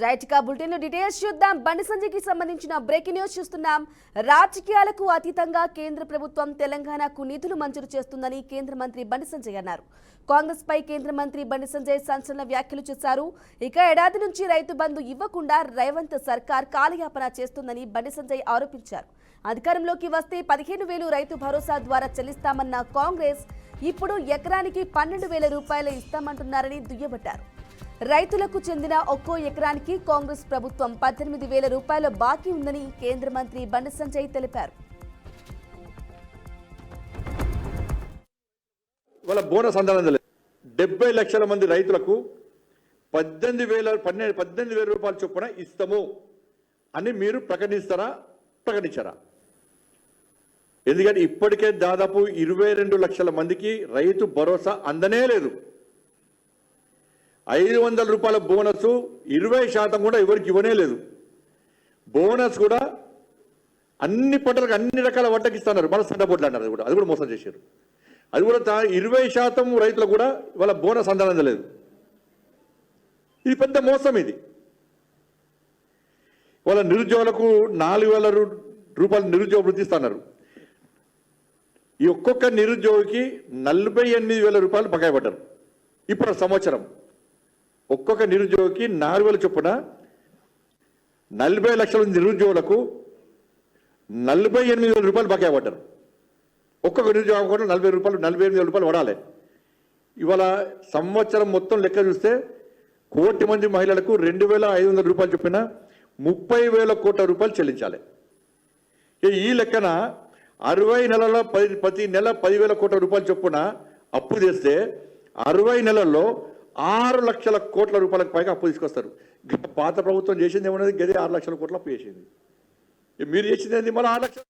Right కా bulletin details చూద్దాం. బండి సంజయ్కి సంబంధించిన బ్రేకింగ్ న్యూస్ చూస్తున్నాం. రాజకీయాలకు అతీతంగా కేంద్ర ప్రభుత్వం తెలంగాణకు నిధులు మంజూరు చేస్తుందని కేంద్ర మంత్రి బండి సంజయ్ అన్నారు. కాంగ్రెస్ పై కేంద్ర మంత్రి బండి సంజయ్ సంచలన వ్యాఖ్యలు చేశారు. ఇక ఏడాది నుంచి రైతు బంధు ఇవ్వకుండా రేవంత్ సర్కార్ కాలయాపన చేస్తుందని బండి సంజయ్ ఆరోపించారు. అధికారంలోకి వస్తే 15,000 రైతు భరోసా ద్వారా చెల్లిస్తామన్న కాంగ్రెస్ ఇప్పుడు ఎకరానికి 12,000 రూపాయలు ఇస్తామంటున్నారని దుయ్యబట్టారు. రైతులకు చెందిన ఒక్కో ఎకరానికి కాంగ్రెస్ ప్రభుత్వం 18,000 రూపాయల బాకీ ఉందని కేంద్ర మంత్రి బండి సంజయ్ తెలిపారు. వాళ్ళ బోనస్ అందలేదు. 70 లక్షల మంది రైతులకు 18,000 రూపాయల చొప్పున ఇస్తాము అని మీరు ప్రకటించారా? ఎందుకంటే ఇప్పటికే దాదాపు 22 లక్షల మందికి రైతు భరోసా అందనే లేదు. 500 రూపాయల బోనస్ 20% కూడా ఎవరికి ఇవ్వనే లేదు. బోనస్ కూడా అన్ని పంటలకు అన్ని రకాల వంటకి ఇస్తున్నారు. మన సన్నబొడ్లు అన్నారు. అది కూడా మోసం చేశారు. అది కూడా 20% రైతులకు కూడా వాళ్ళ బోనస్ అందలేదు. ఇది పెద్ద మోసం. ఇది వాళ్ళ నిరుద్యోగులకు 4,000 రూపాయలు నిరుద్యోగ వృత్తి ఇస్తున్నారు. ఈ ఒక్కొక్క నిరుద్యోగికి 48,000 రూపాయలు బకాయి పడ్డారు. ఇప్పుడు సంవత్సరం ఒక్కొక్క నిరుద్యోగికి 4,000 చొప్పున 40 లక్షల నిరుద్యోగులకు 48,000 రూపాయలు బకాయి పడ్డారు. ఒక్కొక్క నిరుద్యోగం కూడా 48,000 రూపాయలు పడాలి. ఇవాళ సంవత్సరం మొత్తం లెక్క చూస్తే 1 కోటి మంది మహిళలకు 2,500 రూపాయలు చొప్పున 30,000 కోట్ల రూపాయలు చెల్లించాలి. ఈ లెక్కన 60 నెలల ప్రతి నెల 10,000 కోట్ల రూపాయలు చొప్పున అప్పు చేస్తే 60 నెలల్లో 6 లక్షల కోట్ల రూపాయలకు పైగా అప్పు తీసుకొస్తారు. పాత ప్రభుత్వం చేసింది ఏమన్నది గది 6 లక్షల కోట్ల అప్పు చేసింది. మీరు చేసింది మళ్ళీ 6 లక్షలు.